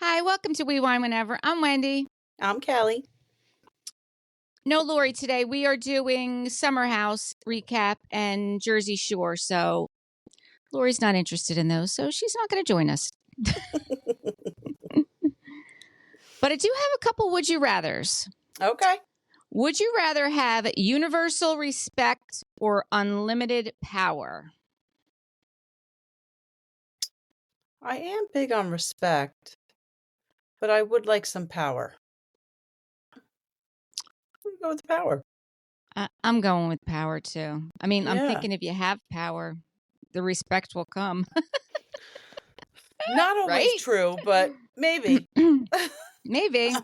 Hi, welcome to We Wine Whenever. I'm Wendy. I'm Kelly. No Lori today. We are doing Summer House recap and Jersey Shore. So Lori's not interested in those, so she's not going to join us. But I do have a couple would you rathers. Okay. Would you rather have universal respect or unlimited power? I am big on respect, but I would like some power. I'm gonna go with power. I'm going with power too. I mean, I'm Yeah. thinking if you have power, the respect will come. Not always Right? true, but maybe. Maybe.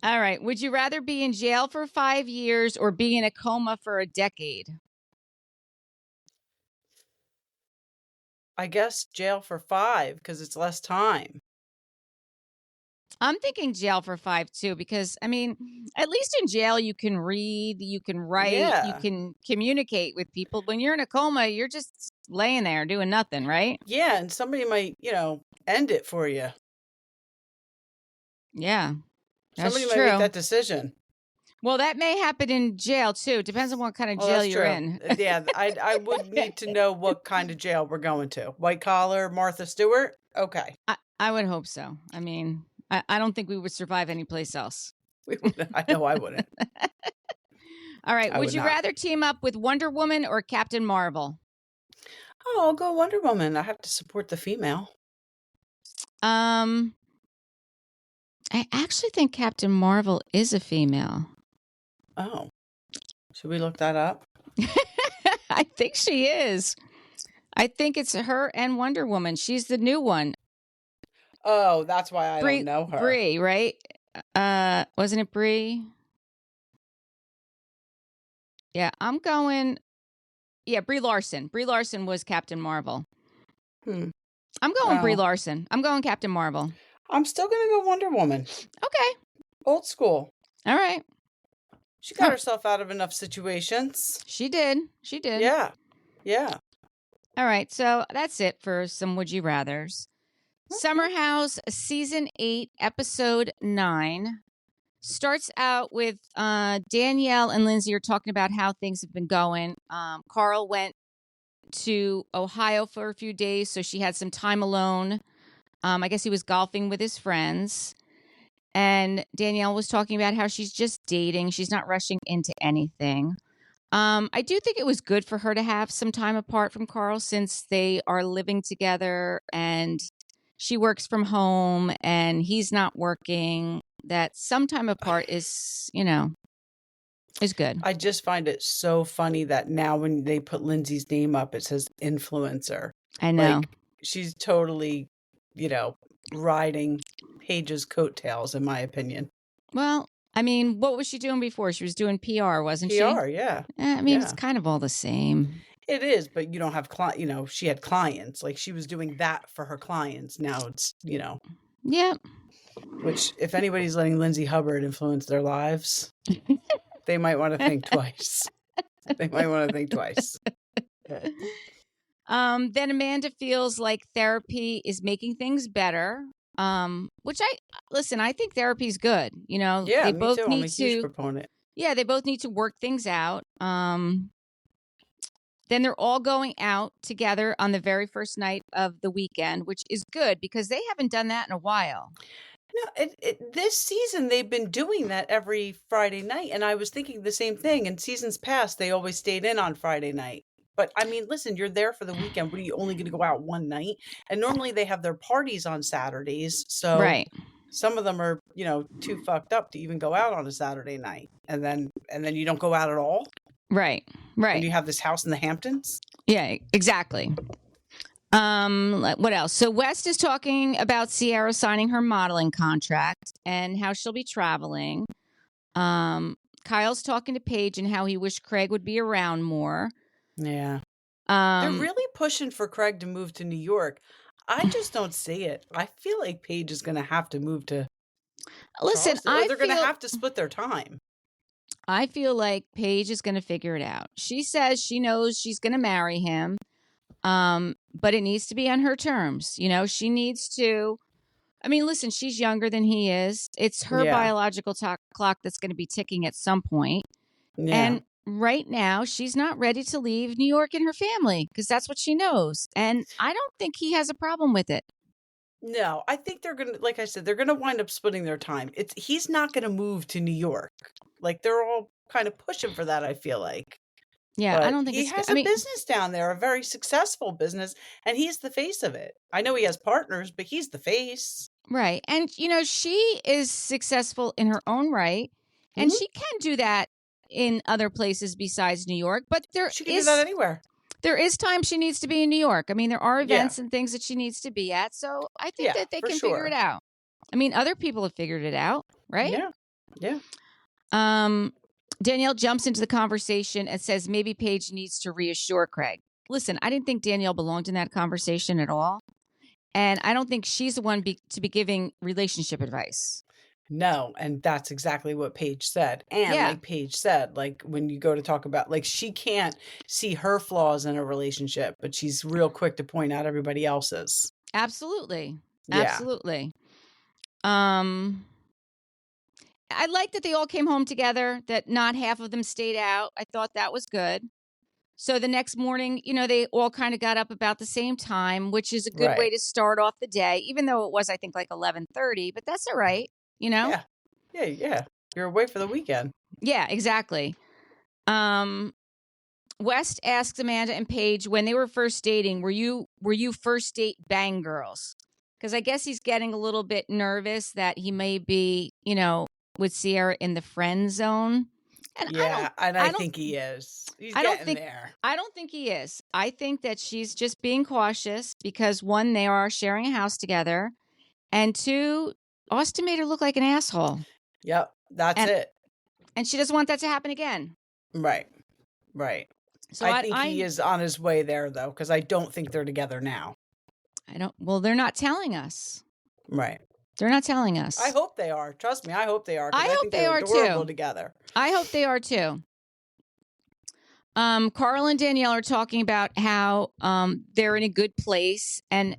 All right. Would you rather be in jail for 5 years or be in a coma for a decade? I guess jail for 5 because it's less time. I'm thinking jail for 5 too, because I mean, at least in jail you can read, you can write, you can communicate with people. When you're in a coma, you're just laying there doing nothing, right? Yeah, and somebody might, end it for you. Yeah. That's Somebody true. might make that decision. Well, that may happen in jail too. Depends on what kind of jail you're in. Yeah, I would need to know what kind of jail we're going to. White collar, Martha Stewart? Okay. I would hope so. I mean, I don't think we would survive anyplace else. I know I wouldn't. All right. Would you rather team up with Wonder Woman or Captain Marvel? Oh, I'll go Wonder Woman. I have to support the female. I actually think Captain Marvel is a female. Oh. Should we look that up? I think she is. I think it's her and Wonder Woman. She's the new one. Oh, that's why I don't know her. Brie, right? Wasn't it Brie? Yeah, I'm going. Yeah, Brie Larson. Brie Larson was Captain Marvel. I'm going Brie Larson. I'm going Captain Marvel. I'm still going to go Wonder Woman. Okay. Old school. All right. She got herself out of enough situations. She did. She did. Yeah. Yeah. All right. So that's it for some Would You Rathers. Okay. Summer House Season 8, Episode 9 starts out with Danielle and Lindsey are talking about how things have been going. Carl went to Ohio for a few days, so she had some time alone. I guess he was golfing with his friends. And Danielle was talking about how she's just dating. She's not rushing into anything. I do think it was good for her to have some time apart from Carl since they are living together and she works from home and he's not working. That some time apart is, is good. I just find it so funny that now when they put Lindsey's name up, it says influencer. I know. Like, she's totally, riding Paige's coattails, in my opinion. Well, I mean, what was she doing before? She was doing PR, wasn't she? PR, yeah. I mean, it's kind of all the same. It is, but you don't have she had clients. Like, she was doing that for her clients. Now it's, Yeah. Which, if anybody's letting Lindsey Hubbard influence their lives, they might want to think twice. Then Amanda feels like therapy is making things better. Which I think therapy's good. Yeah, they me both too. need I'm a huge proponent. Yeah, they both need to work things out. Then they're all going out together on the very first night of the weekend, which is good because they haven't done that in a while. No, this season they've been doing that every Friday night, and I was thinking the same thing. In seasons past, they always stayed in on Friday night. But I mean, listen, you're there for the weekend. What are you only going to go out one night? And normally they have their parties on Saturdays, so right. Some of them are, too fucked up to even go out on a Saturday night, and then you don't go out at all. Right. And you have this house in the Hamptons. Yeah, exactly. What else? So West is talking about Ciara signing her modeling contract and how she'll be traveling. Kyle's talking to Paige and how he wished Craig would be around more. Yeah. They're really pushing for Craig to move to New York. I just don't see it. I feel like Paige is going to have to move to Listen, they're going to have to split their time. I feel like Paige is going to figure it out. She says she knows she's going to marry him. But it needs to be on her terms. You know, she needs to. I mean, listen, she's younger than he is. It's her Yeah. biological clock that's going to be ticking at some point. Yeah. And right now, she's not ready to leave New York and her family because that's what she knows. And I don't think he has a problem with it. No, I think they're gonna, like I said, they're gonna wind up splitting their time. He's not gonna move to New York. Like they're all kind of pushing for that, I feel like. Yeah, But I don't think he it's. has I a mean, business down there, a very successful business, and he's the face of it. I know he has partners, but he's the face. right. And, you know, she is successful in her own right. And Mhm. she can do that in other places besides New York. But She can do that anywhere. there is time she needs to be in New York. I mean, there are Yeah. events and things that she needs to be at. So I think Yeah, that they for can figure sure. it out. I mean, other people have figured it out, right? Yeah. Yeah. Danielle jumps into the conversation and says maybe Paige needs to reassure Craig. Listen, I didn't think Danielle belonged in that conversation at all. And I don't think she's the one to be giving relationship advice. No, and that's exactly what Paige said. And Yeah. like Paige said, like when you go to talk about, like she can't see her flaws in a relationship, but she's real quick to point out everybody else's. Absolutely. Yeah. Absolutely. I like that they all came home together, that not half of them stayed out. I thought that was good. So the next morning, you know, they all kind of got up about the same time, which is a good way Right. to start off the day, even though it was, I think, like 11:30, but that's all right, you know? Yeah. Yeah. Yeah. You're away for the weekend. Yeah, exactly. West asks Amanda and Paige when they were first dating, were you first date bang girls? Because I guess he's getting a little bit nervous that he may be, you know, with Ciara in the friend zone. And Yeah, and I don't think he is. He's I don't getting think there. I don't think he is. I think that she's just being cautious because one, they are sharing a house together, and two, Austin made her look like an asshole. Yep, that's it. And she doesn't want that to happen again. Right. Right. So I think he is on his way there though, because I don't think they're together now. Well, they're not telling us. Right. They're not telling us. I hope they are. Trust me, I hope they are. I hope think they they're are adorable too. together. I hope they are too. Carl and Danielle are talking about how they're in a good place, and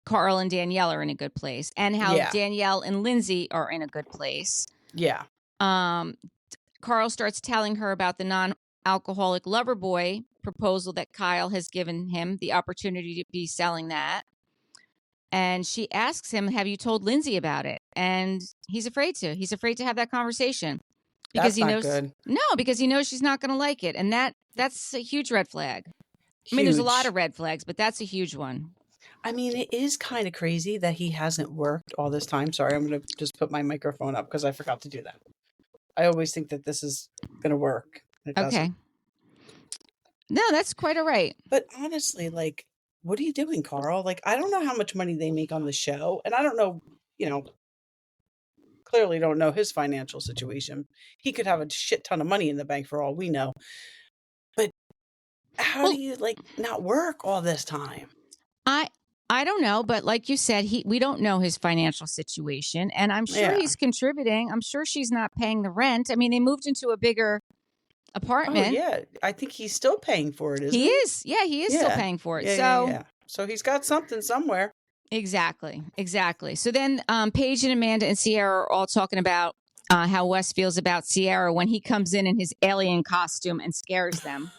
Carl and Danielle are in a good place, and how Danielle and Lindsey are in a good place. Yeah. Carl starts telling her about the non-alcoholic lover boy proposal that Kyle has given him the opportunity to be selling that. And she asks him, have you told Lindsey about it? And he's afraid to. He's afraid to have that conversation. Because he knows good. No, because he knows she's not going to like it. And that's a huge red flag. Huge. I mean, there's a lot of red flags, but that's a huge one. I mean, it is kind of crazy that he hasn't worked all this time. Sorry, I'm going to just put my microphone up because I forgot to do that. I always think that this is going to work. It doesn't. No, that's quite all right. But honestly, like, what are you doing, Carl? Like, I don't know how much money they make on the show. And I don't know, you know, clearly don't know his financial situation. He could have a shit ton of money in the bank for all we know. But how do you, like, not work all this time? I don't know, but like you said, we don't know his financial situation, and I'm sure he's contributing. I'm sure she's not paying the rent. I mean, they moved into a bigger apartment. Oh, yeah. I think he's still paying for it, isn't he? He is. Yeah, he is still paying for it. So he's got something somewhere. Exactly. So then Paige and Amanda and Ciara are all talking about how Wes feels about Ciara when he comes in his alien costume and scares them.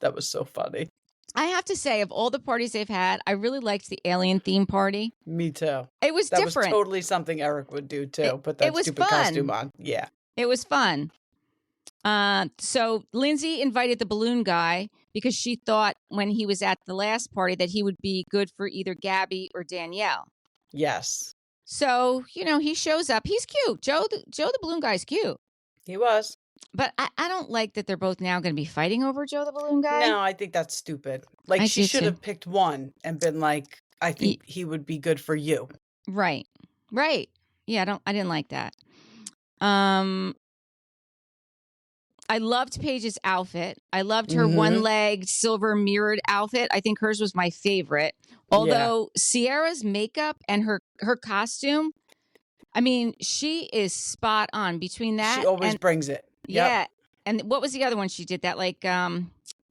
That was so funny. I have to say, of all the parties they've had, I really liked the alien theme party. Me too. It was different. That was totally something Eric would do too. Put that stupid costume on. Yeah. It was fun. So Lindsey invited the balloon guy because she thought when he was at the last party that he would be good for either Gabby or Danielle. Yes. So, you know, he shows up. He's cute. Joe the balloon guy's cute. He was. But I don't like that they're both now going to be fighting over Joe the balloon guy. No, I think that's stupid. Like, she should have picked one and been like, I think he would be good for you. Right. Yeah, I didn't like that. I loved Paige's outfit. I loved her one-legged silver mirrored outfit. I think hers was my favorite. Although Ciara's makeup and her costume, I mean, she is spot on between that. She always brings it. Yep. Yeah. And what was the other one she did? That like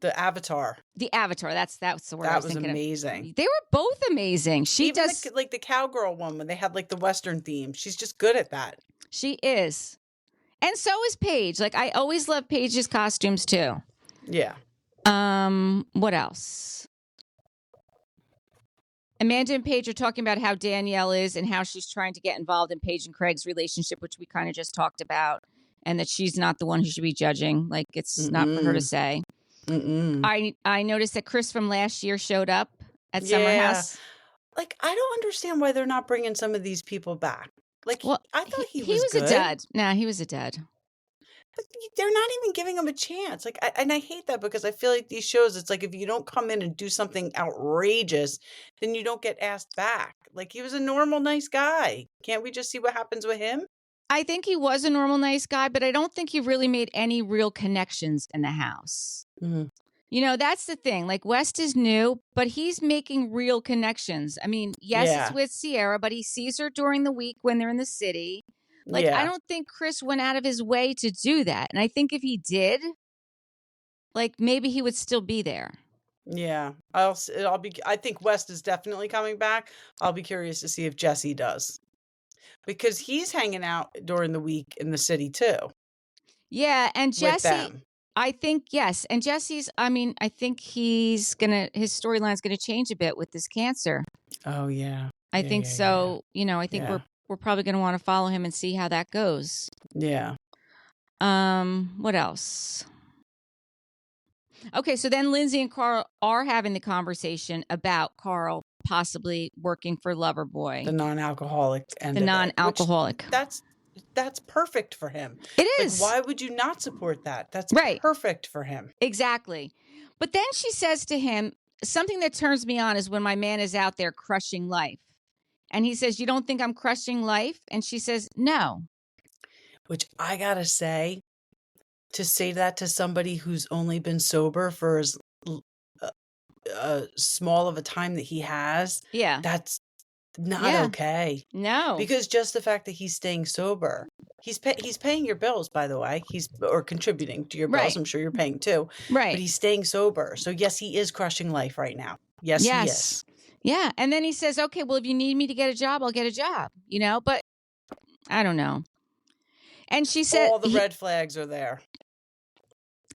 The Avatar. The Avatar. That's the word I was thinking amazing. of. They were both amazing. She Even does the cowgirl one when they had like the Western theme. She's just good at that. She is. And so is Paige. Like, I always love Paige's costumes too. Yeah. What else? Amanda and Paige are talking about how Danielle is and how she's trying to get involved in Paige and Craig's relationship, which we kind of just talked about, and that she's not the one who should be judging. Like, it's not for her to say. I noticed that Chris from last year showed up at Summer House. Like, I don't understand why they're not bringing some of these people back. Like, well, I thought he was good. A dud. Nah, he was a dud. But they're not even giving him a chance. Like, I hate that because I feel like these shows, it's like if you don't come in and do something outrageous, then you don't get asked back. Like, he was a normal, nice guy. Can't we just see what happens with him? I think he was a normal, nice guy, but I don't think he really made any real connections in the house. Mm-hmm. You know, that's the thing. Like, West is new, but he's making real connections. I mean, yes, it's with Ciara, but he sees her during the week when they're in the city. Like, I don't think Chris went out of his way to do that. And I think if he did, like, maybe he would still be there. Yeah. I think West is definitely coming back. I'll be curious to see if Jesse does. Because he's hanging out during the week in the city too. Yeah, and Jesse, I think, yes. And Jesse's, I mean, I think his storyline's going to change a bit with this cancer. Oh, yeah. I think so. Yeah. You know, I think we're probably going to want to follow him and see how that goes. Yeah. What else? Okay, so then Lindsey and Carl are having the conversation about Carl possibly working for Loverboy. The non-alcoholic end of it. The non-alcoholic. That's perfect for him. It is. Like, why would you not support that? That's perfect for him. Exactly. But then she says to him, something that turns me on is when my man is out there crushing life. And he says, you don't think I'm crushing life? And she says, no. Which I gotta say, to say that to somebody who's only been sober for as small of a time that he has, that's not okay. No. Because just the fact that he's staying sober, he's paying your bills, by the way. He's contributing to your bills. I'm sure you're paying too. Right. But he's staying sober. So yes, he is crushing life right now. Yes, he is. Yeah. And then he says, okay, well, if you need me to get a job, I'll get a job, you know, but I don't know. And she said all the red flags are there.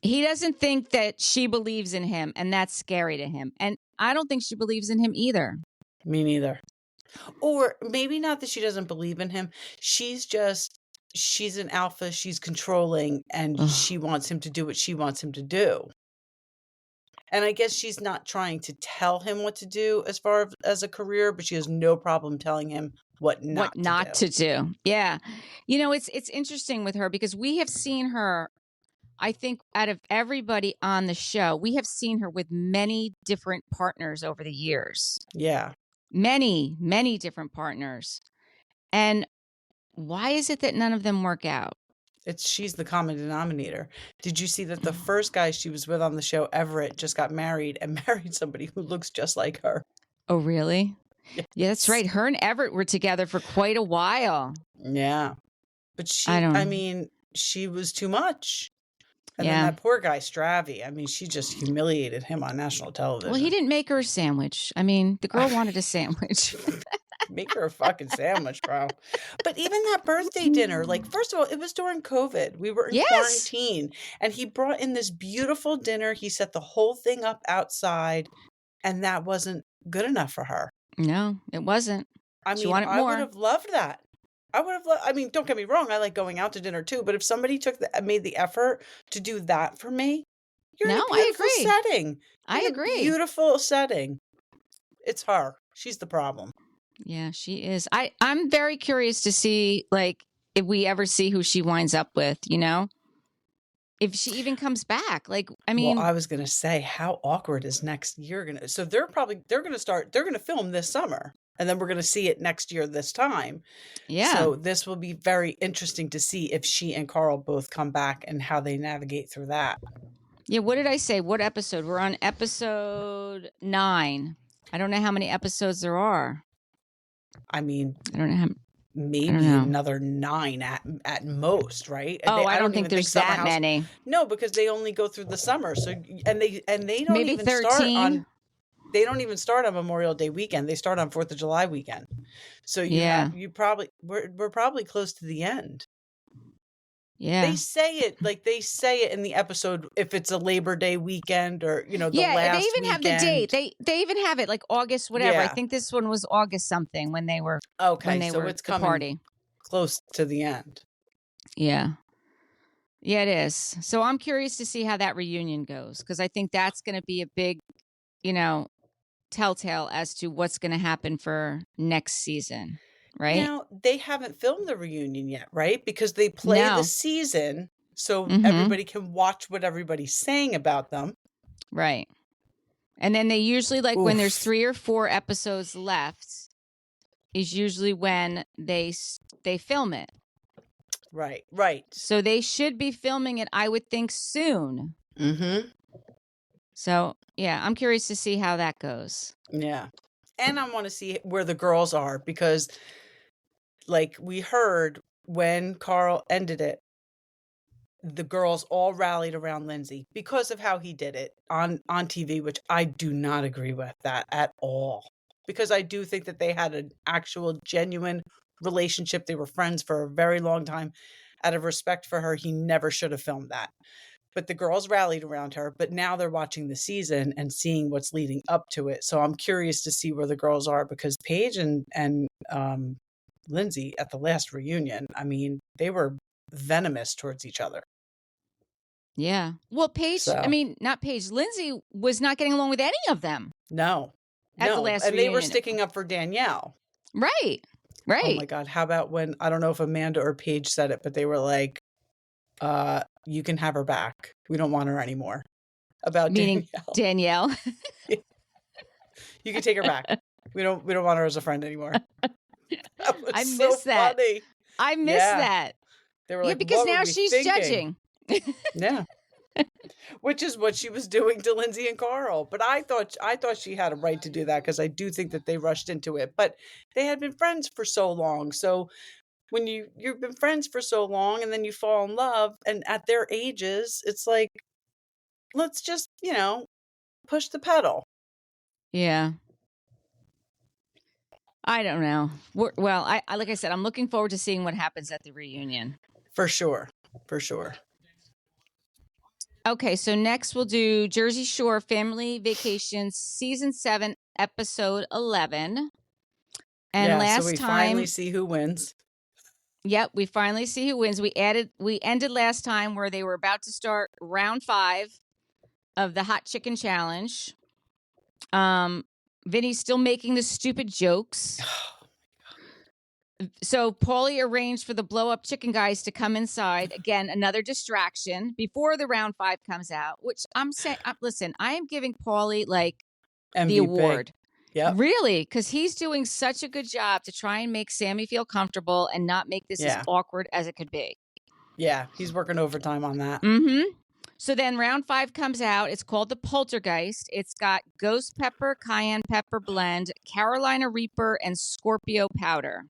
He doesn't think that she believes in him, and that's scary to him. And I don't think she believes in him either. Me neither. Or maybe not that she doesn't believe in him. She's an alpha. She's controlling, and she wants him to do what she wants him to do. And I guess she's not trying to tell him what to do as far as a career, but she has no problem telling him what not to do. Yeah. You know, it's interesting with her because we have seen her, I think out of everybody on the show, we have seen her with many different partners over the years. Yeah. Many, many different partners. And why is it that none of them work out? She's the common denominator. Did you see that the first guy she was with on the show, Everett, just got married and married somebody who looks just like her? Oh, really? Yes. Yeah, that's right. Her and Everett were together for quite a while. Yeah. But she was too much. And then that poor guy, Stravy, I mean, she just humiliated him on national television. Well, he didn't make her a sandwich. I mean, the girl wanted a sandwich. Make her a fucking sandwich, bro. But even that birthday dinner, like, first of all, it was during COVID. We were in quarantine. And he brought in this beautiful dinner. He set the whole thing up outside. And that wasn't good enough for her. No, it wasn't. I mean, I would have loved that. I mean, don't get me wrong. I like going out to dinner too. But if somebody made the effort to do that for me, you're in a beautiful setting. I agree. Beautiful setting. It's her. She's the problem. Yeah, she is. I'm very curious to see, like, if we ever see who she winds up with, you know? If she even comes back. Like, I mean. Well, I was going to say, how awkward is next year so they're going to film this summer. And then we're going to see it next year this time. Yeah. So this will be very interesting to see if she and Carl both come back and how they navigate through that. Yeah, what did I say? What episode? We're on episode 9. I don't know how many episodes there are. I mean, I don't know how. maybe another 9 at most, right? Oh, I I don't think even there's Summer that House. many. No, because they only go through the summer. So they don't Maybe even start 13. on. They don't even start on Memorial Day weekend. They start on 4th of July weekend. So Yeah. we're probably close to the end. Yeah. They say it in the episode if it's a Labor Day weekend or, the last they even weekend. have the date. They even have it like August, whatever. I Yeah. think this one was August something when they were Okay, so it's the coming party. close to the end. Yeah. Yeah, it is. So I'm curious to see how that reunion goes because I think that's going to be a big, telltale as to what's going to happen for next season, right? Now, they haven't filmed the reunion yet, right? Because they play the season so everybody can watch what everybody's saying about them. Right. And then they usually, like, when there's 3 or 4 episodes left, is usually when they film it. Right, right. So they should be filming it, I would think, soon. Mm-hmm. So, yeah, I'm curious to see how that goes. Yeah. And I want to see where the girls are because, like we heard when Carl ended it, the girls all rallied around Lindsey because of how he did it on TV, which I do not agree with that at all. Because I do think that they had an actual genuine relationship. They were friends for a very long time. Out of respect for her, he never should have filmed that. But the girls rallied around her. But now they're watching the season and seeing what's leading up to it. So I'm curious to see where the girls are because Paige and Lindsey at the last reunion, I mean, they were venomous towards each other. Yeah. Well, Paige, not Paige, Lindsey was not getting along with any of them. No. At the last reunion. They were sticking up for Danielle. Right. Right. Oh my God. How about when, I don't know if Amanda or Paige said it, but they were like, you can have her back. We don't want her anymore. About Meaning Danielle. You can take her back. We don't want her as a friend anymore. I miss that. Funny. I miss that. They were like, because now she's judging. Yeah. Which is what she was doing to Lindsey and Carl. But I thought she had a right to do that because I do think that they rushed into it. But they had been friends for so long. So when you've been friends for so long and then you fall in love and at their ages, it's like, let's just, push the pedal. Yeah. I don't know. Well, I like I said, I'm looking forward to seeing what happens at the reunion. For sure. For sure. Okay, so next we'll do Jersey Shore Family Vacations Season 7, Episode 11. And last so we time, finally see who wins. Yep, we finally see who wins. We ended last time where they were about to start round 5 of the Hot Chicken Challenge. Vinny's still making the stupid jokes. So Paulie arranged for the blow-up chicken guys to come inside. Again, another distraction before the round 5 comes out, which I'm saying, listen, I am giving Paulie like MVP. The award. Yeah, really, because he's doing such a good job to try and make Sammy feel comfortable and not make this as awkward as it could be. Yeah, he's working overtime on that. Mm-hmm. So then round 5 comes out. It's called the Poltergeist. It's got ghost pepper, cayenne pepper blend, Carolina Reaper, and Scorpio powder.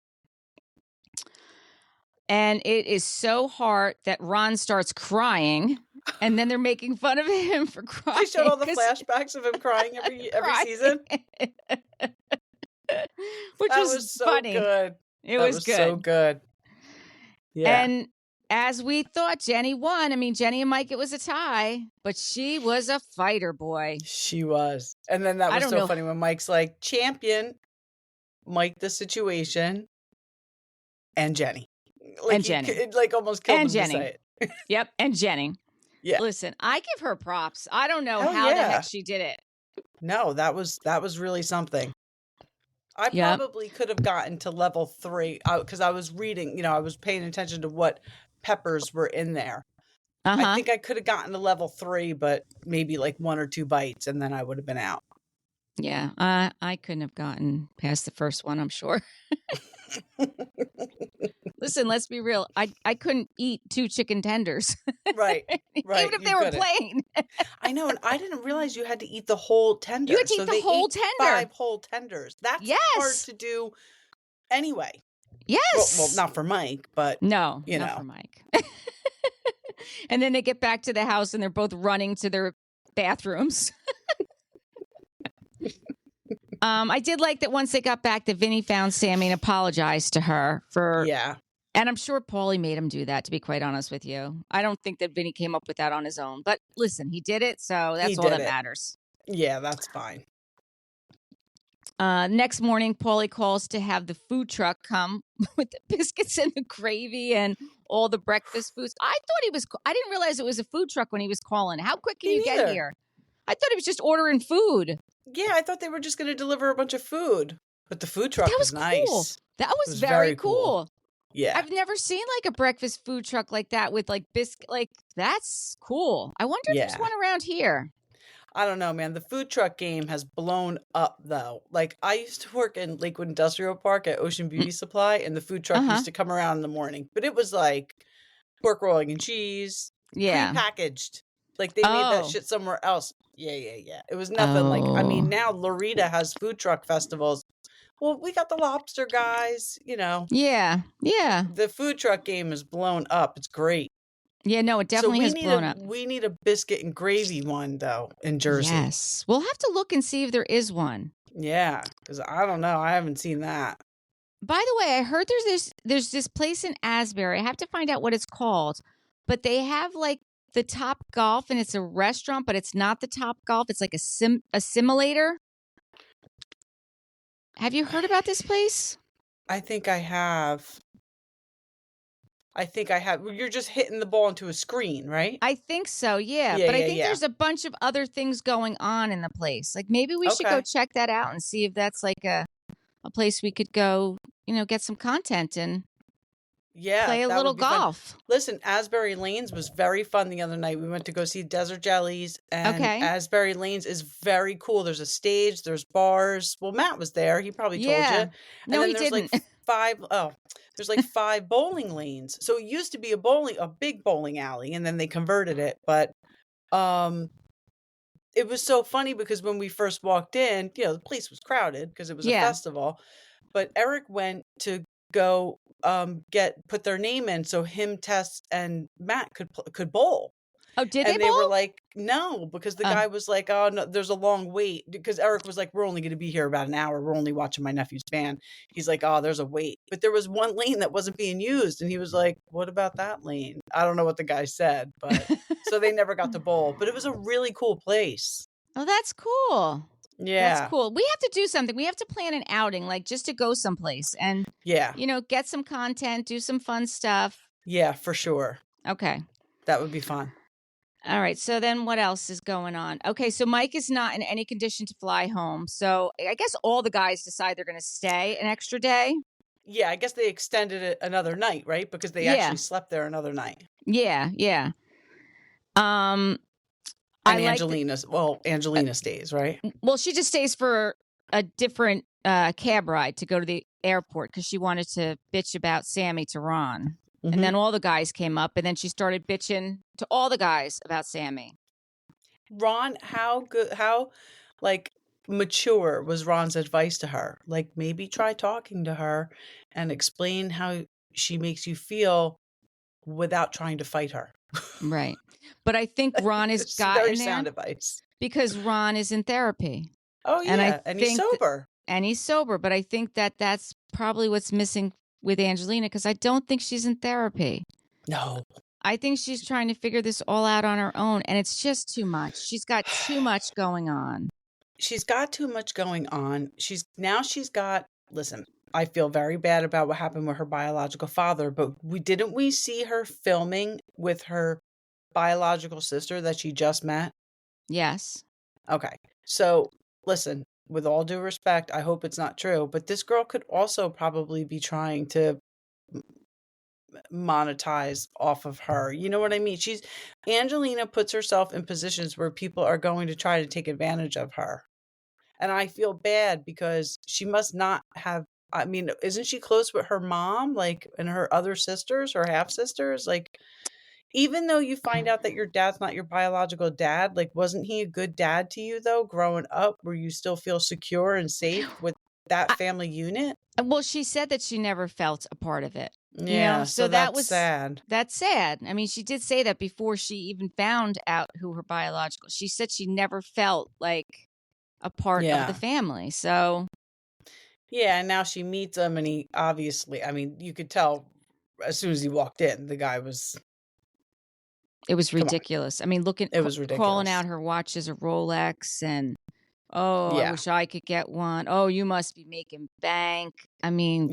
And it is so hard that Ron starts crying, and then they're making fun of him for crying. They showed all the flashbacks of him crying every season. Which was so funny. Good. It was good. So good. Yeah. And as we thought, Jenny won. I mean, Jenny and Mike, it was a tie, but she was a fighter, boy. She was. And then that was so funny when Mike's like, champion, Mike the situation, and Jenny. And Jenny. It like almost killed him to say it. Yep, and Jenny. Yeah. Listen, I give her props. I don't know how the heck she did it. No, that was really something. I probably could have gotten to level 3 because I was reading, I was paying attention to what peppers were in there. I think I could have gotten to level 3, but maybe like 1 or 2 bites and then I would have been out. Yeah, I couldn't have gotten past the first one, I'm sure. Listen, let's be real. I couldn't eat 2 chicken tenders. Right. Even if they were plain. I know, and I didn't realize you had to eat the whole tender. You had to eat the whole tender. 5 whole tenders. That's hard to do anyway. Yes. Well, not for Mike, but No, you not know. for Mike. And then they get back to the house and they're both running to their bathrooms. I did like that once they got back that Vinny found Sammy and apologized to her for. Yeah. And I'm sure Paulie made him do that, to be quite honest with you. I don't think that Vinny came up with that on his own. But listen, he did it, so that's all that matters. Yeah, that's fine. Next morning, Paulie calls to have the food truck come with the biscuits and the gravy and all the breakfast foods. I didn't realize it was a food truck when he was calling. How quick can you get here? I thought he was just ordering food. Yeah, I thought they were just going to deliver a bunch of food. But the food truck was nice. Cool. That was very cool. Yeah. I've never seen like a breakfast food truck like that with like biscuit. Like, that's cool. I wonder if there's one around here. I don't know, man. The food truck game has blown up, though. Like, I used to work in Lakewood Industrial Park at Ocean Beauty Supply, and the food truck used to come around in the morning. But it was like pork roll, egg, and cheese, pre-packaged. Like, they made that shit somewhere else. Yeah. It was nothing like, I mean, now Loretta has food truck festivals. Well, we got the lobster guys, you know. Yeah. The food truck game is blown up. It's great. Yeah, no, it definitely has blown up. We need a biscuit and gravy one, though, in Jersey. Yes. We'll have to look and see if there is one. Yeah, because I don't know. I haven't seen that. By the way, I heard there's this place in Asbury. I have to find out what it's called. But they have like the Top Golf, and it's a restaurant, but it's not the Top Golf. It's like a simulator. Have you heard about this place? I think I have. You're just hitting the ball into a screen, right? I think so, yeah. But I think there's a bunch of other things going on in the place. Like maybe we should go check that out and see if that's like a place we could go, get some content and play a little golf. Fun. Listen, Asbury Lanes was very fun the other night. We went to go see Desert Jellies, and Asbury Lanes is very cool. There's a stage, there's bars. Well, Matt was there. He probably told you. And no, he didn't. There's like 5 bowling lanes. So it used to be a big bowling alley, and then they converted it. But it was so funny because when we first walked in, the place was crowded because it was a festival. But Eric went to go put their name in so him, Tess, and Matt could bowl. Oh, did and they bowl? Were like, no, because the guy was like, oh, no, there's a long wait. Because Eric was like, we're only going to be here about an hour. We're only watching my nephew's band. He's like, oh, there's a wait. But there was one lane that wasn't being used. And he was like, what about that lane? I don't know what the guy said, but so they never got to bowl. But it was a really cool place. Oh, that's cool. Yeah. That's cool. We have to do something. We have to plan an outing, like just to go someplace and, get some content, do some fun stuff. Yeah, for sure. Okay. That would be fun. All right. So then what else is going on? Okay. So Mike is not in any condition to fly home. So I guess all the guys decide they're going to stay an extra day. Yeah. I guess they extended it another night, right? Because they actually slept there another night. Yeah. Yeah. And Angelina stays, right? Well, she just stays for a different cab ride to go to the airport because she wanted to bitch about Sammy to Ron. Mm-hmm. And then all the guys came up, and then she started bitching to all the guys about Sammy. Ron, how mature was Ron's advice to her? Like, maybe try talking to her and explain how she makes you feel without trying to fight her. Right. But I think Ron has gotten very there sound advice because Ron is in therapy. Oh, yeah. And he's sober. He's sober. But I think that's probably what's missing with Angelina because I don't think she's in therapy. No. I think she's trying to figure this all out on her own. And it's just too much. She's got too much going on. She's got too much going on. Listen, I feel very bad about what happened with her biological father, but didn't we see her filming with her biological sister that she just met? Yes. Okay. So listen, with all due respect, I hope it's not true, but this girl could also probably be trying to monetize off of her. You know what I mean? Angelina puts herself in positions where people are going to try to take advantage of her. And I feel bad because she must not have, isn't she close with her mom, like, and her other sisters or half sisters? Like, even though you find out that your dad's not your biological dad, like, wasn't he a good dad to you though, growing up, where you still feel secure and safe with that family unit. Well, she said that she never felt a part of it. Yeah, so that's was sad. That's sad. I mean, she did say that before she even found out who her biological. She said she never felt like a part of the family. So yeah, and now she meets him, and he obviously, I mean, you could tell as soon as he walked in, the guy was. It was ridiculous. I mean, it was ridiculous. Calling out her watch as a Rolex, and I wish I could get one. Oh, you must be making bank. I mean,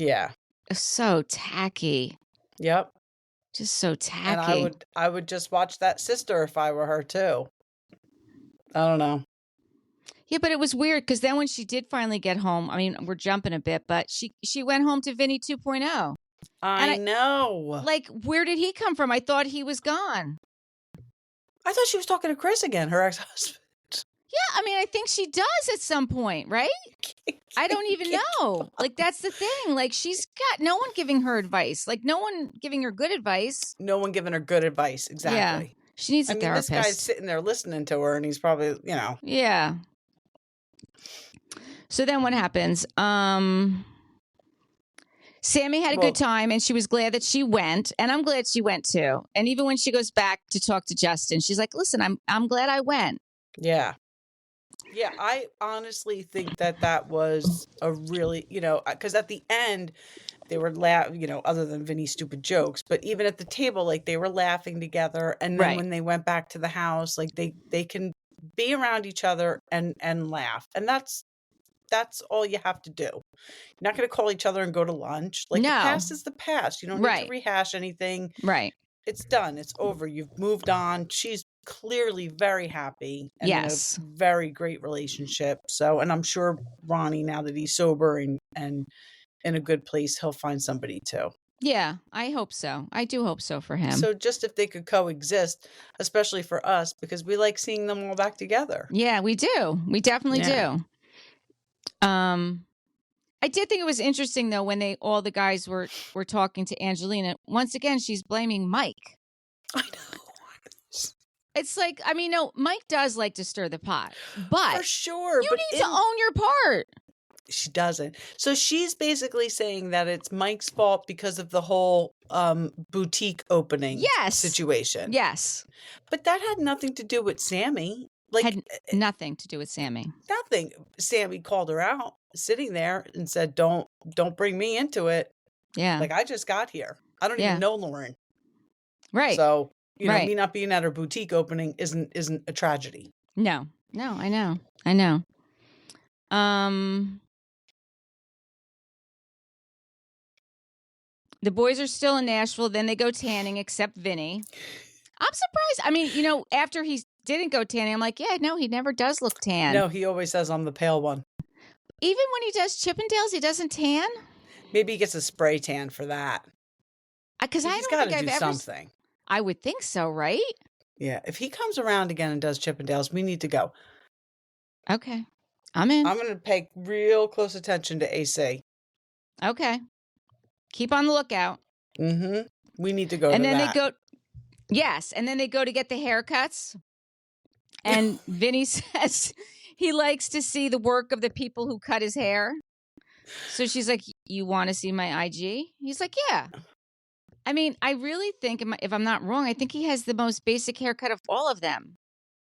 so tacky. Yep. Just so tacky. And I would just watch that sister if I were her too. I don't know. Yeah, but it was weird because then when she did finally get home, I mean, we're jumping a bit, but she went home to Vinny 2.0. I know. Like, where did he come from? I thought he was gone. I thought she was talking to Chris again, her ex-husband. Yeah, I mean, I think she does at some point, right? I don't even know. Like, that's the thing. Like, she's got no one giving her advice. Like, no one giving her good advice. No one giving her good advice. Exactly. Yeah. She needs a therapist. This guy's sitting there listening to her, and he's probably, Yeah. So then what happens? Sammy had a good time, and she was glad that she went, and I'm glad she went too. And even when she goes back to talk to Justin, she's like, "Listen, I'm glad I went." Yeah. Yeah, I honestly think that was a really, because at the end they were other than Vinny's stupid jokes, but even at the table, like they were laughing together. And then when they went back to the house, like they can be around each other and laugh. And that's all you have to do. You're not going to call each other and go to lunch. Like the past is the past. You don't need to rehash anything. Right. It's done. It's over. You've moved on. She's clearly very happy and in a very great relationship. So, and I'm sure Ronnie, now that he's sober and in a good place, he'll find somebody too. Yeah, I hope so. I do hope so for him. So just if they could coexist, especially for us, because we like seeing them all back together. Yeah, we do. We definitely do. I did think it was interesting though when all the guys were talking to Angelina. Once again, she's blaming Mike. I know. It's like, I mean, no, Mike does like to stir the pot, but for sure, you need to own your part. She doesn't. So she's basically saying that it's Mike's fault because of the whole boutique opening situation. Yes. But that had nothing to do with Sammy. Like had nothing to do with Sammy. Nothing. Sammy called her out sitting there and said, Don't bring me into it. Yeah. Like I just got here. I don't even know Lauren. Right. So, me not being at her boutique opening isn't a tragedy. No, I know. The boys are still in Nashville. Then they go tanning, except Vinny. I'm surprised. I mean, after he didn't go tanning, I'm like, yeah, no, he never does look tan. No, he always says I'm the pale one. Even when he does Chippendales, he doesn't tan? Maybe he gets a spray tan for that. Because I don't think I've ever... something. I would think so, right? Yeah. If he comes around again and does Chippendales, we need to go. Okay. I'm in. I'm going to pay real close attention to AC. Okay. Keep on the lookout. Mm-hmm. We need to go and then they go... Yes. And then they go to get the haircuts. And Vinny says he likes to see the work of the people who cut his hair. So she's like, you want to see my IG? He's like, yeah. I mean, I really think, if I'm not wrong, I think he has the most basic haircut of all of them.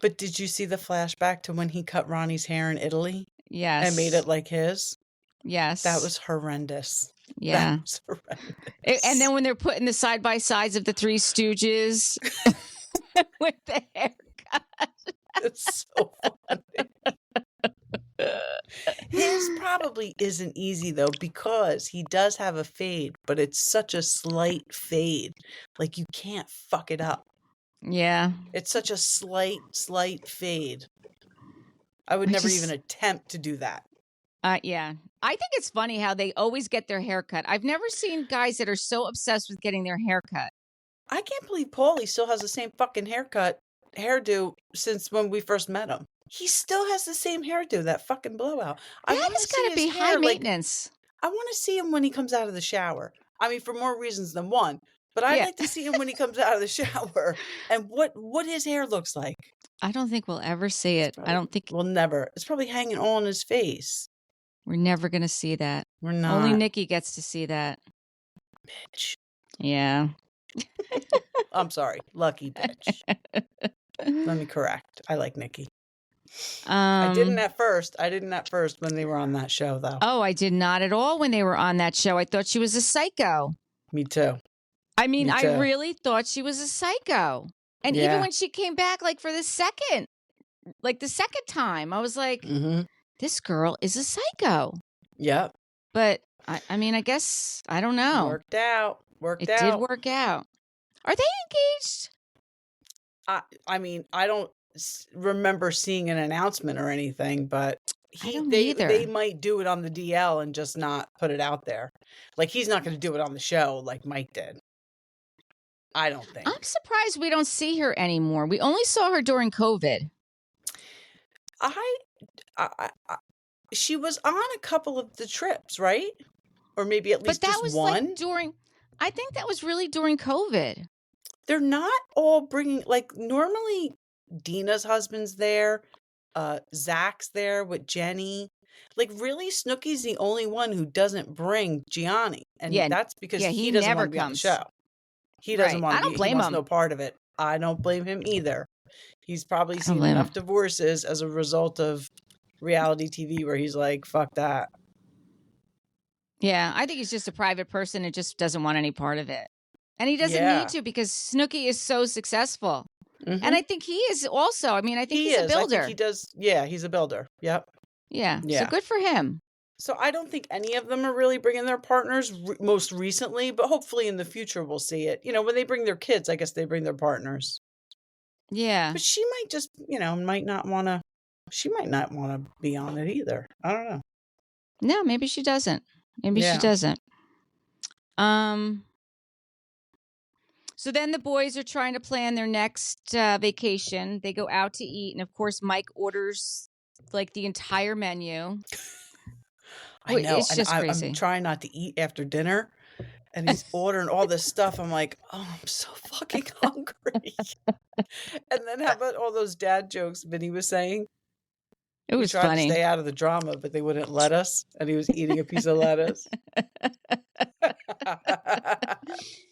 But did you see the flashback to when he cut Ronnie's hair in Italy? Yes. And made it like his? Yes. That was horrendous. Yeah. That was horrendous. And then when they're putting the side-by-sides of the Three Stooges with the haircut. It's so funny. His probably isn't easy though, because he does have a fade, but it's such a slight fade. Like you can't fuck it up. Yeah. It's such a slight fade. I would never even attempt to do that. Yeah. I think it's funny how they always get their hair cut. I've never seen guys that are so obsessed with getting their hair cut. I can't believe Paulie still has the same fucking hairdo since when we first met him. He still has the same hairdo, that fucking blowout. That has got to be high maintenance. I want to see him when he comes out of the shower. I mean, for more reasons than one. But I'd like to see him when he comes out of the shower and what his hair looks like. I don't think we'll ever see it. I don't think we'll never. It's probably hanging all on his face. We're never going to see that. We're not. Only Nikki gets to see that. Bitch. Yeah. I'm sorry. Lucky bitch. Let me correct. I like Nikki. I didn't at first. When they were on that show, though. Oh, I did not at all when they were on that show. I thought she was a psycho. Me too. I mean, Me I too. really thought she was a psycho. And even when she came back, like for the second time, I was like, this girl is a psycho. Yep. But I mean, I guess, I don't know. Worked out. It did work out. Are they engaged? I mean, I don't remember seeing an announcement or anything, but they might do it on the DL and just not put it out there. Like, he's not going to do it on the show like Mike did. I don't think. I'm surprised we don't see her anymore. We only saw her during COVID. She was on a couple of the trips, right? Or maybe at least just one. Like I think that was really during COVID. They're not all bringing, like, normally Dina's husband's there, Zach's there with Jenny. Like, really, Snooki's the only one who doesn't bring Gianni, and that's because he doesn't want to be on the show. He doesn't want to be. I don't blame him. He wants no part of it. I don't blame him either. He's probably seen enough divorces as a result of reality TV where he's like, fuck that. Yeah, I think he's just a private person and just doesn't want any part of it. And he doesn't need to because Snooki is so successful. Mm-hmm. And I think he is also. I mean, I think he's a builder. I think he does. Yeah, he's a builder. Yep. Yeah. So good for him. So I don't think any of them are really bringing their partners most recently, but hopefully in the future we'll see it. You know, when they bring their kids, I guess they bring their partners. Yeah. But she might just, might not want to be on it either. I don't know. No, maybe she doesn't. Maybe she doesn't. So then the boys are trying to plan their next vacation. They go out to eat. And of course, Mike orders like the entire menu. I know. It's just crazy. I'm trying not to eat after dinner. And he's ordering all this stuff. I'm like, oh, I'm so fucking hungry. And then how about all those dad jokes Vinny was saying? It was funny. We tried to stay out of the drama, but they wouldn't let us. And he was eating a piece of lettuce. That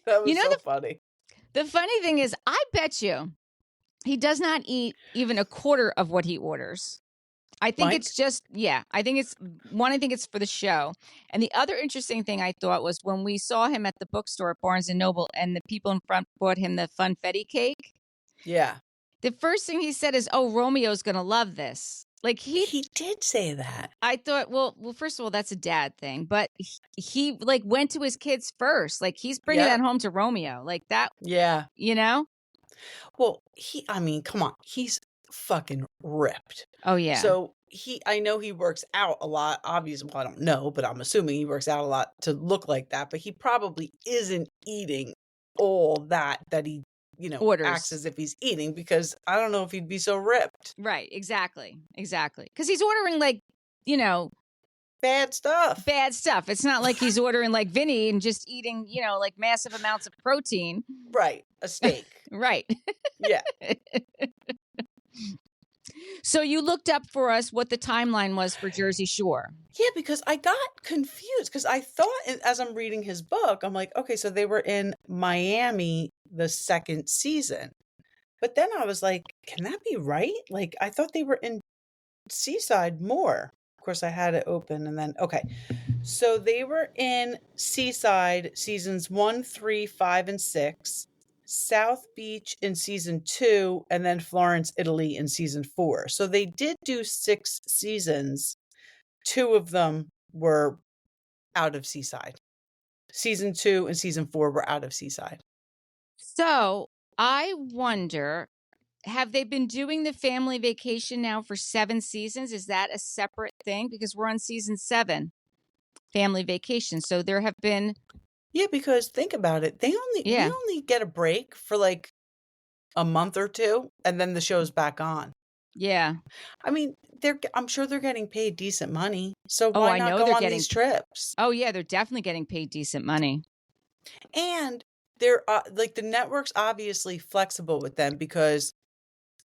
was so funny. The funny thing is, I bet you he does not eat even a quarter of what he orders. I think it's just, I think it's for the show. And the other interesting thing I thought was when we saw him at the bookstore at Barnes & Noble and the people in front bought him the funfetti cake. Yeah. The first thing he said is, oh, Romeo's going to love this. Like he did say that. I thought, well, first of all, that's a dad thing. But he like went to his kids first. Like he's bringing that home to Romeo. Like that. Yeah. You know? Well, come on. He's fucking ripped. Oh, yeah. So I know he works out a lot. Obviously, well, I don't know, but I'm assuming he works out a lot to look like that. But he probably isn't eating all that he, orders. Acts as if he's eating, because I don't know if he'd be so ripped. Right. Exactly. Because he's ordering like, bad stuff. It's not like he's ordering like Vinny and just eating, like massive amounts of protein. Right. A steak. Right. Yeah. So you looked up for us what the timeline was for Jersey Shore. Yeah, because I got confused because I thought as I'm reading his book, I'm like, okay, so they were in Miami the second season. But then I was like, can that be right? Like, I thought they were in Seaside more. Of course, I had it open and then, okay. So they were in Seaside seasons 1, 3, 5, and 6. South Beach in season 2, and then Florence, Italy in season 4. So they did do 6 seasons. 2 of them were out of Seaside. Season 2 and season 4 were out of Seaside. So I wonder, have they been doing the family vacation now for 7 seasons? Is that a separate thing? Because we're on season 7, family vacation. So there have been... Yeah, because think about it. They only get a break for like a month or 2, and then the show's back on. Yeah. I mean, I'm sure they're getting paid decent money. So why not go on these trips? Oh, yeah, they're definitely getting paid decent money. And they're like the network's obviously flexible with them because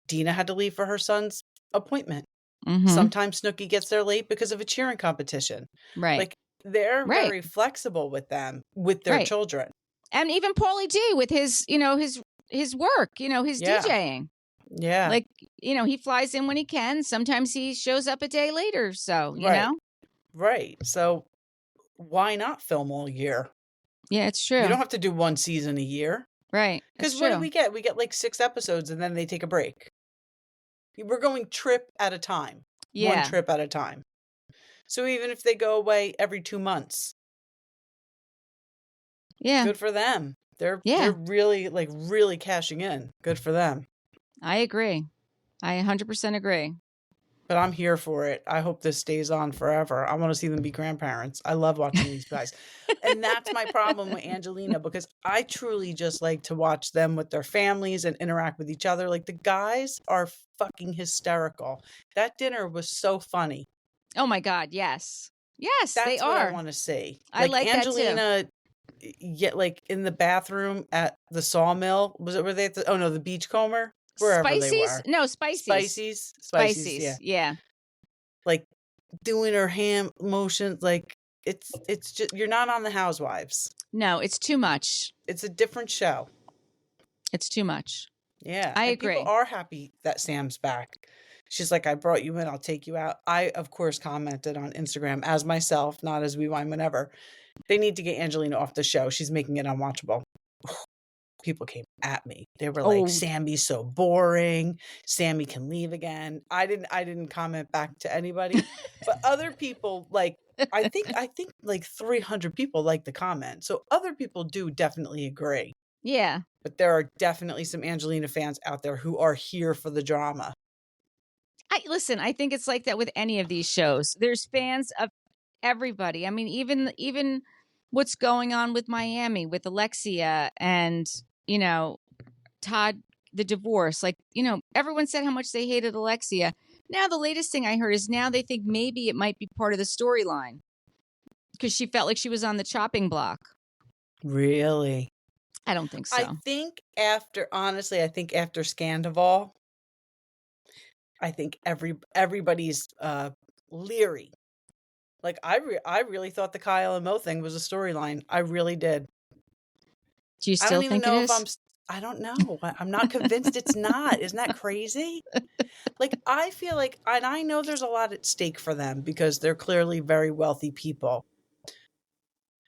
Dina had to leave for her son's appointment. Mm-hmm. Sometimes Snooki gets there late because of a cheering competition. Right. Like, they're Right. very flexible with them, with their Right. children. And even Paulie D with his, his work, his Yeah. DJing. Yeah. Like, he flies in when he can. Sometimes he shows up a day later. So, Right. Right. So why not film all year? Yeah, it's true. You don't have to do one season a year. Right. Because what do we get? We get like 6 episodes and then they take a break. We're going trip at a time. Yeah. One trip at a time. So even if they go away every 2 months. Yeah. Good for them. They're really, like, really cashing in. Good for them. I agree. I 100% agree. But I'm here for it. I hope this stays on forever. I want to see them be grandparents. I love watching these guys. And that's my problem with Angelina, because I truly just like to watch them with their families and interact with each other. Like, the guys are fucking hysterical. That dinner was so funny. Oh my God, yes. Yes, That's they what are. I want to see. I like Angelina, like in the bathroom at the sawmill. Were they at the Beachcomber? Wherever Spices? they were. No, Spices. Spices, yeah. Like, doing her hand motions, like, it's just, you're not on the Housewives. No, it's too much. It's a different show. It's too much. Yeah. I agree. People are happy that Sam's back. She's like, I brought you in, I'll take you out. I, of course, commented on Instagram as myself, not as We Wine Whenever. They need to get Angelina off the show. She's making it unwatchable. People came at me. They were like, Sammy's so boring. Sammy can leave again. I didn't comment back to anybody, but other people, like, I think like 300 people liked the comment. So other people do definitely agree. Yeah. But there are definitely some Angelina fans out there who are here for the drama. Listen, I think it's like that with any of these shows. There's fans of everybody. I mean, even what's going on with Miami, with Alexia and, Todd, the divorce. Like, everyone said how much they hated Alexia. Now, the latest thing I heard is now they think maybe it might be part of the storyline because she felt like she was on the chopping block. Really? I don't think so. I think after Scandival, I think everybody's leery. Like, I really thought the Kyle and Mo thing was a storyline. I really did. Do you still think it is? I don't know. I'm not convinced it's not. Isn't that crazy? Like, I feel like, and I know there's a lot at stake for them because they're clearly very wealthy people.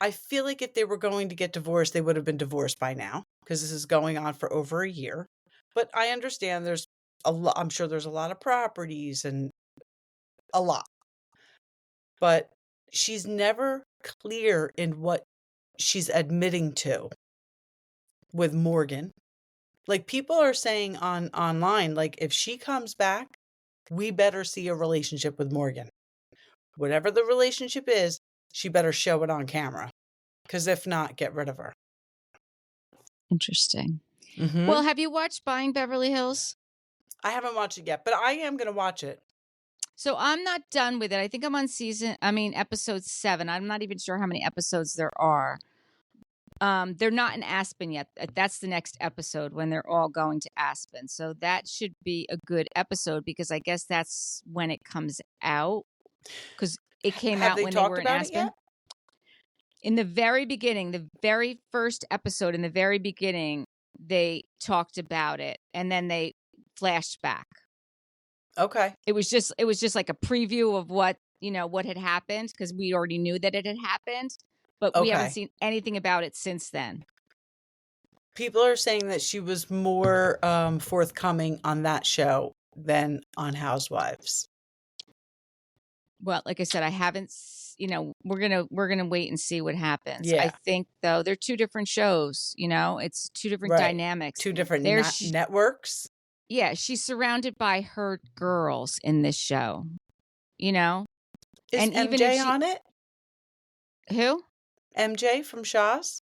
I feel like if they were going to get divorced, they would have been divorced by now because this is going on for over a year. But I understand there's a lot. I'm sure there's a lot of properties and a lot. But she's never clear in what she's admitting to with Morgan. Like, people are saying online, like, if she comes back, we better see a relationship with Morgan. Whatever the relationship is, she better show it on camera. Because if not, get rid of her. Interesting. Mm-hmm. Well, have you watched Buying Beverly Hills? I haven't watched it yet, but I am going to watch it. So I'm not done with it. I think I'm on episode 7. I'm not even sure how many episodes there are. They're not in Aspen yet. That's the next episode when they're all going to Aspen. So that should be a good episode because I guess that's when it comes out. Because it came out when they were in Aspen. In the very beginning, the very first episode in the very beginning, they talked about it and then they flashed back. Okay. It was just like a preview of what had happened because we already knew that it had happened. But we haven't seen anything about it since then. People are saying that she was more forthcoming on that show than on Housewives. Well, like I said, I haven't. We're gonna wait and see what happens. Yeah. I think though they're two different shows. It's two different dynamics, two different networks. Yeah, she's surrounded by her girls in this show. Is and MJ even on it? Who? MJ from Shaw's?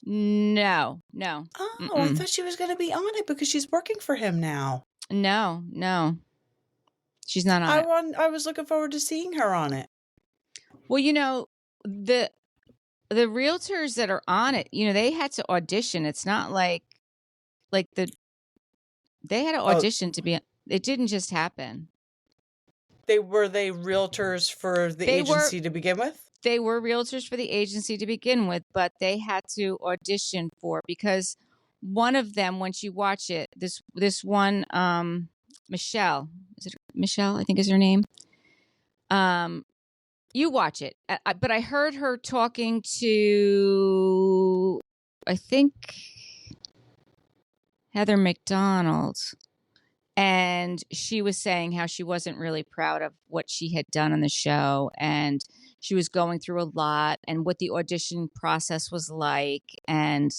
No. Oh, I thought she was going to be on it because she's working for him now. No. She's not on it. I was looking forward to seeing her on it. Well, the realtors that are on it, they had to audition. It's not like they had to audition to be. It didn't just happen. Were they realtors for the agency to begin with? They were realtors for the agency to begin with, but they had to audition for, because one of them, once you watch it, this one, Michelle, is it Michelle? I think is her name. You watch it, but I heard her talking to, I think, Heather McDonald. And she was saying how she wasn't really proud of what she had done on the show. And she was going through a lot and what the audition process was like. And,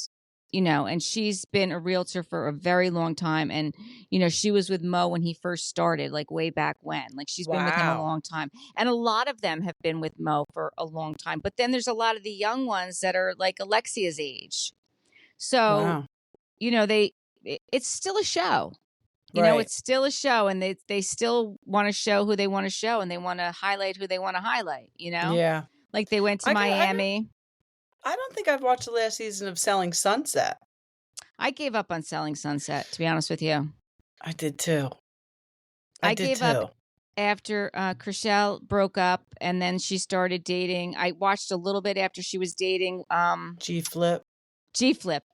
and she's been a realtor for a very long time. And, she was with Mo when he first started, like way back when. Like she's been with him a long time. And a lot of them have been with Mo for a long time. But then there's a lot of the young ones that are like Alexia's age. So, it's still a show. It's still a show, and they still want to show who they want to show, and they want to highlight who they want to highlight, Yeah. Like they went to Miami. I don't think I've watched the last season of Selling Sunset. I gave up on Selling Sunset, to be honest with you. I did too. I gave up after Chrishell broke up, and then she started dating. I watched a little bit after she was dating G-Flip.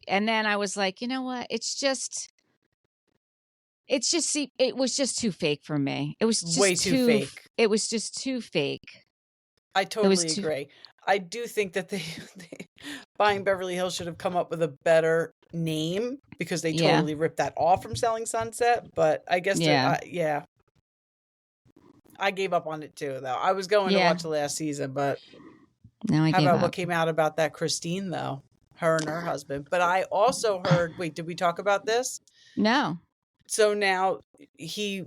And then I was like, you know what? It was just too fake for me. It was just way too fake. It was just too fake. I totally agree. I do think that they Buying Beverly Hills should have come up with a better name, because they totally ripped that off from Selling Sunset. But I guess, I gave up on it too, though. I was going to watch the last season, but now I how gave about up. what came out about that Christine, though? Her and her husband. But I also heard, wait, did we talk about this? No. So now I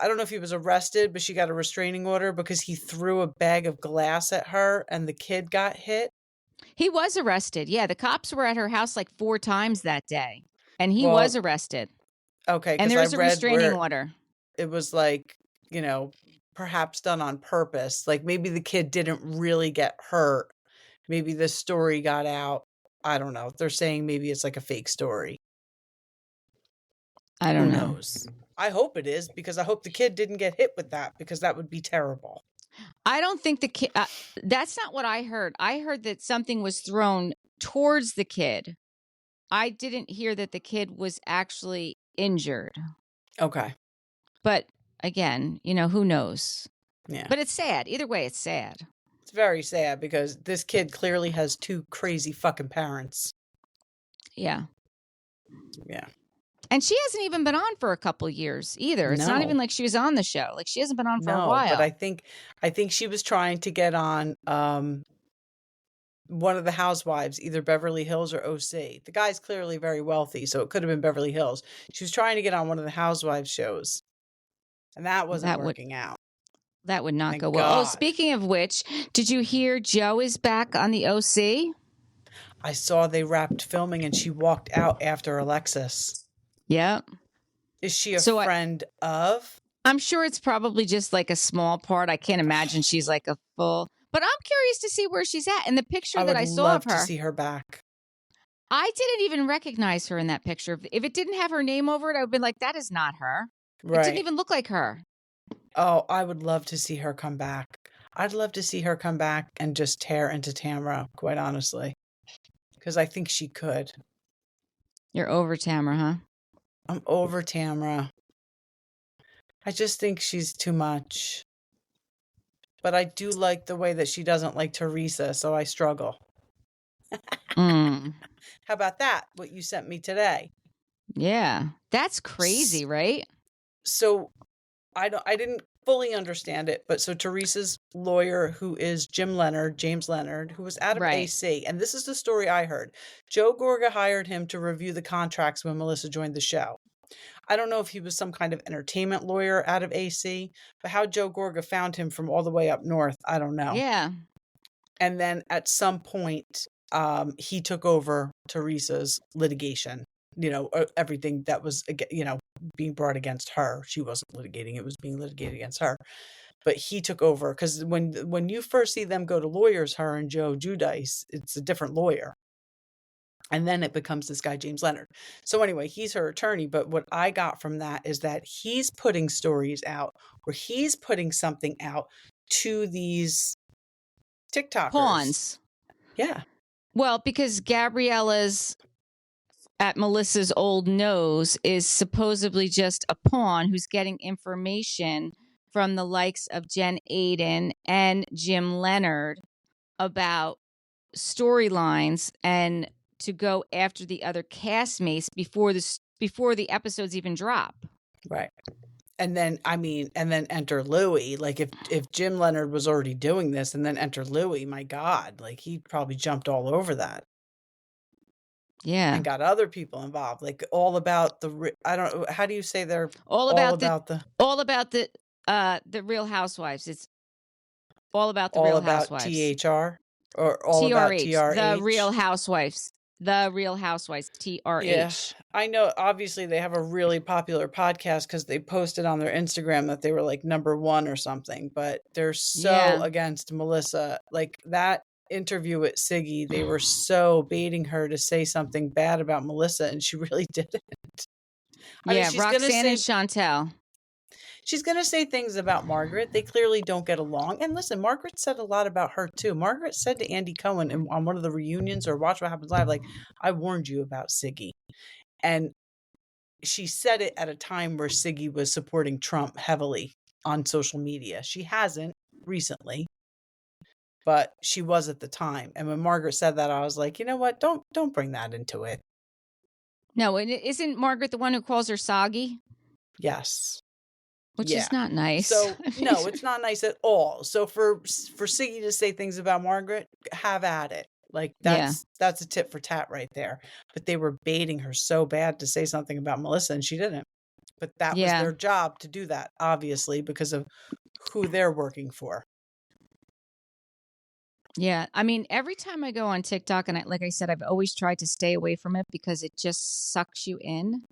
don't know if he was arrested, but she got a restraining order because he threw a bag of glass at her and the kid got hit. He was arrested. Yeah, the cops were at her house like 4 times that day, and he was arrested. Okay. And there was a restraining order. It was like, perhaps done on purpose. Like maybe the kid didn't really get hurt. Maybe the story got out. I don't know. They're saying maybe it's like a fake story. I don't know. Who knows? I hope it is, because I hope the kid didn't get hit with that, because that would be terrible. I don't think the kid, that's not what I heard. I heard that something was thrown towards the kid. I didn't hear that the kid was actually injured. Okay. But again, who knows? Yeah. But it's sad. Either way, it's sad. It's very sad, because this kid clearly has 2 crazy fucking parents. Yeah. Yeah. And she hasn't even been on for a couple years either. It's not even like she was on the show. Like she hasn't been on for a while. But I think she was trying to get on one of the housewives, either Beverly Hills or OC. The guy's clearly very wealthy, so it could have been Beverly Hills. She was trying to get on one of the housewives shows, and that wasn't working out. That would not go well. God. Oh, speaking of which, did you hear Joe is back on the OC? I saw they wrapped filming and she walked out after Alexis. Yep. Is she a friend of? I'm sure it's probably just like a small part. I can't imagine she's like a full. But I'm curious to see where she's at. In the picture that I saw of her, to see her back. I didn't even recognize her in that picture. If it didn't have her name over it, I would have been like, that is not her. Right. It didn't even look like her. Oh, I would love to see her come back. I'd love to see her come back and just tear into Tamara, quite honestly. Because I think she could. You're over Tamara, huh? I'm over Tamara. I just think she's too much. But I do like the way that she doesn't like Teresa, so I struggle. How about that? What you sent me today? Yeah. That's crazy, right? So I didn't fully understand it, but so Teresa's lawyer, who is James Leonard, who was out of AC, and this is the story I heard. Joe Gorga hired him to review the contracts when Melissa joined the show. I don't know if he was some kind of entertainment lawyer out of AC, but how Joe Gorga found him from all the way up north, I don't know. Yeah. And then at some point, he took over Teresa's litigation. Everything that was, being brought against her. She wasn't litigating. It was being litigated against her. But he took over, because when you first see them go to lawyers, her and Joe Giudice, it's a different lawyer. And then it becomes this guy, James Leonard. So anyway, he's her attorney. But what I got from that is that he's putting stories out, or he's putting something out to these TikTokers. Pawns. Yeah. Well, because Gabriella's at Melissa's old nose is supposedly just a pawn who's getting information from the likes of Jen Aiden and Jim Leonard about storylines and to go after the other castmates before the episodes even drop. Right. And then, and then enter Louis. Like if Jim Leonard was already doing this and then enter Louis, my God, like he probably jumped all over that. Yeah. And got other people involved. Like all about I don't know, how do you say they're all about the Real Housewives. It's all about the Real Housewives. THR or all TRH, about TRH. The Real Housewives. The Real Housewives, TRH. Yeah, I know. Obviously, they have a really popular podcast because they posted on their Instagram that they were like #1 or something. But they're so against Melissa. Like that interview with Siggy, they were so baiting her to say something bad about Melissa, and she really didn't. Roxanne and Chantel. She's going to say things about Margaret. They clearly don't get along. And listen, Margaret said a lot about her too. Margaret said to Andy Cohen on one of the reunions or Watch What Happens Live, like, I warned you about Siggy. And she said it at a time where Siggy was supporting Trump heavily on social media. She hasn't recently, but she was at the time. And when Margaret said that, I was like, you know what? Don't bring that into it. No, and isn't Margaret the one who calls her soggy? Yes. Which is not nice. So no, it's not nice at all. So for Siggy to say things about Margaret, have at it. Like that's a tit for tat right there. But they were baiting her so bad to say something about Melissa, and she didn't. But that was their job to do that, obviously, because of who they're working for. Yeah, I mean, every time I go on TikTok, and like I said, I've always tried to stay away from it because it just sucks you in.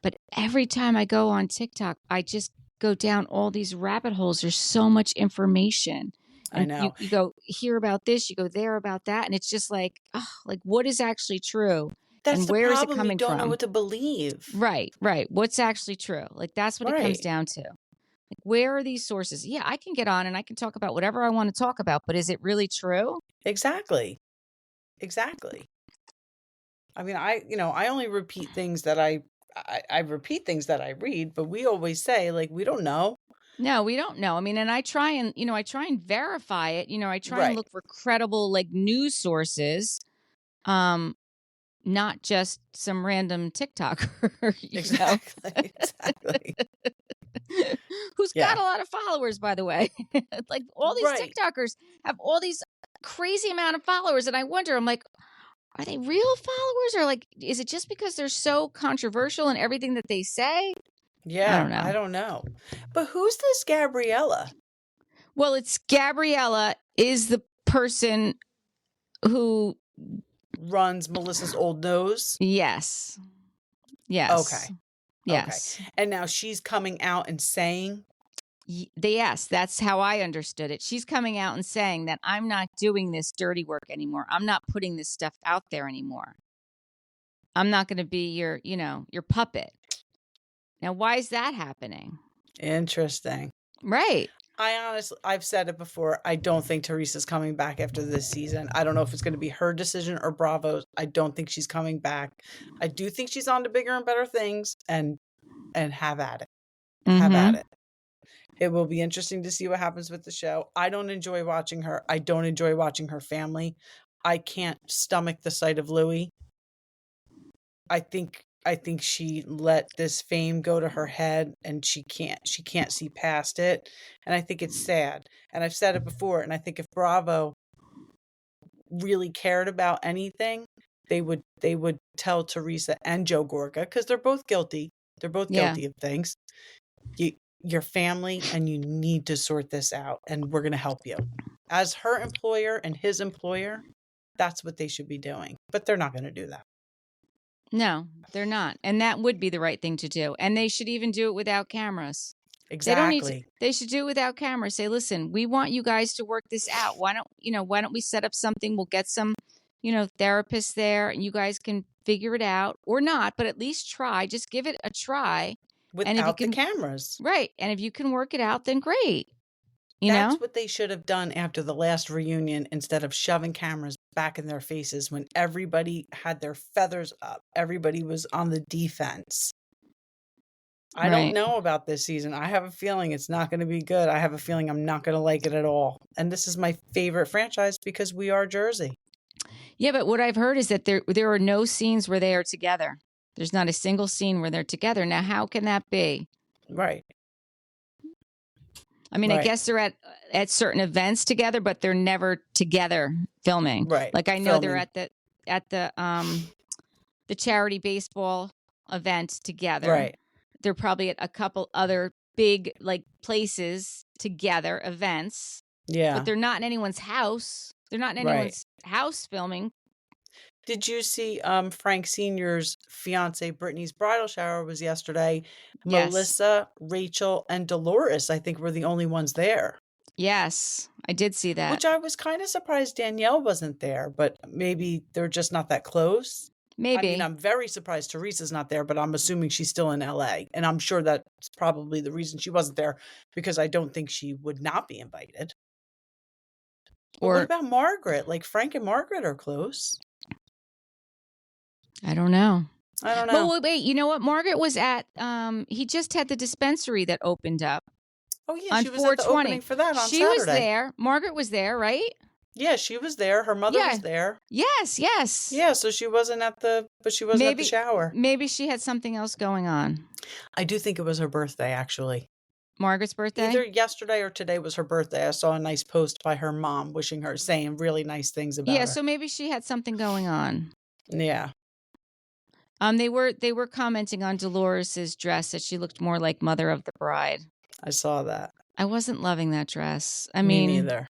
But every time I go on TikTok, I just go down all these rabbit holes. There's so much information. And I know. You go here about this, you go there about that. And it's just like, what is actually true? That's and the where problem. Is it coming you don't from? know what to believe. Right. What's actually true? Like, that's what it comes down to. Like, where are these sources? Yeah, I can get on and I can talk about whatever I want to talk about, but is it really true? Exactly. I mean, I only repeat things that I repeat things that I read, but we always say, like, we don't know. No, we don't know. I mean, and I try and verify it. I try and look for credible, like, news sources, not just some random TikToker. Exactly. Who's got a lot of followers, by the way. Like, all these TikTokers have all these crazy amount of followers. And I wonder, I'm like, are they real followers, or like, is it just because they're so controversial in everything that they say? Yeah, I don't know. But who's this Gabriella? Well, it's Gabriella is the person who runs Melissa's old nose. Yes. Okay. Yes. Okay. And now she's coming out and saying. Yes, that's how I understood it. She's coming out and saying that I'm not doing this dirty work anymore. I'm not putting this stuff out there anymore. I'm not going to be your puppet. Now, why is that happening? Interesting. Right. I've said it before. I don't think Teresa's coming back after this season. I don't know if it's going to be her decision or Bravo's. I don't think she's coming back. I do think she's on to bigger and better things, and have at it. Mm-hmm. Have at it. It will be interesting to see what happens with the show. I don't enjoy watching her. I don't enjoy watching her family. I can't stomach the sight of Louis. I think she let this fame go to her head, and she can't see past it. And I think it's sad. And I've said it before, and I think if Bravo really cared about anything, they would tell Teresa and Joe Gorga, because they're both guilty. They're both guilty of things. Your family, and you need to sort this out, and we're going to help you. As her employer and his employer, that's what they should be doing. But they're not going to do that. No, they're not. And that would be the right thing to do. And they should even do it without cameras. Exactly. They should do it without cameras. Say, listen, we want you guys to work this out. Why don't we set up something? We'll get some therapists there, and you guys can figure it out or not, but at least try. Just give it a try. And if you Without the can, cameras. right. And if you can work it out, then great. That's what they should have done after the last reunion, instead of shoving cameras back in their faces when everybody had their feathers up. Everybody was on the defense. I don't know about this season. I have a feeling it's not going to be good. I have a feeling I'm not going to like it at all. And this is my favorite franchise because we are Jersey. Yeah, but what I've heard is that there are no scenes where they are together. There's not a single scene where they're together. Now, how can that be? Right. I mean, I guess they're at certain events together, but they're never together filming. Right. Like I know they're at the charity baseball event together. Right. They're probably at a couple other big places together, events. Yeah. But they're not in anyone's house. They're not in anyone's house filming. Did you see Frank Sr.'s fiance Brittany's bridal shower was yesterday? Yes. Melissa, Rachel, and Dolores, I think, were the only ones there. Yes, I did see that. Which I was kind of surprised Danielle wasn't there, but maybe they're just not that close. Maybe. I mean, I'm very surprised Teresa's not there, but I'm assuming she's still in LA. And I'm sure that's probably the reason she wasn't there, because I don't think she would not be invited. Or what about Margaret? Like, Frank and Margaret are close. I don't know. Well, wait, you know what? Margaret was at, he just had the dispensary that opened up. Oh, yeah, she was at the opening for that on Saturday. She was there. Margaret was there, right? Yeah, she was there. Her mother was there. Yes. Yeah, so she wasn't at the shower. Maybe she had something else going on. I do think it was her birthday, actually. Margaret's birthday? Either yesterday or today was her birthday. I saw a nice post by her mom wishing her, saying really nice things about her. Yeah, so maybe she had something going on. Yeah. They were commenting on Dolores's dress, that she looked more like Mother of the Bride. I saw that. I wasn't loving that dress. Me neither.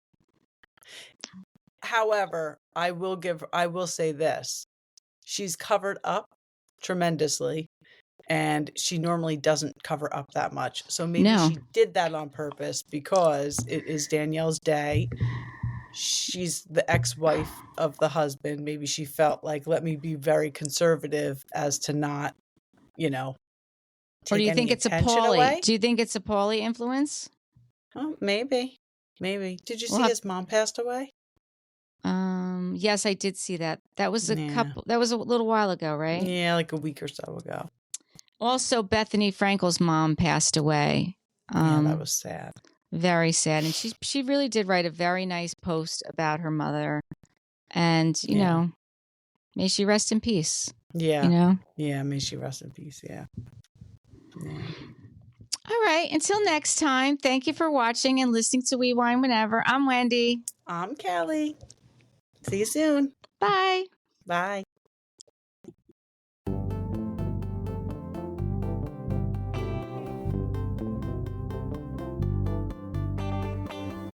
However, I will say this. She's covered up tremendously, and she normally doesn't cover up that much. So maybe she did that on purpose because it is Danielle's day. She's the ex-wife of the husband. Maybe she felt like, let me be very conservative as to not, take or do you think it's a Paulie? Away. Do you think it's a Paulie influence? Oh, maybe. Did you see his mom passed away? Yes, I did see that. That was that was a little while ago, right? Yeah, like a week or so ago. Also, Bethany Frankel's mom passed away. Yeah, that was sad. Very sad. And she really did write a very nice post about her mother. And, you know, may she rest in peace. Yeah. Yeah, may she rest in peace. Yeah. All right. Until next time, thank you for watching and listening to We Wine Whenever. I'm Wendy. I'm Kelly. See you soon. Bye. Bye.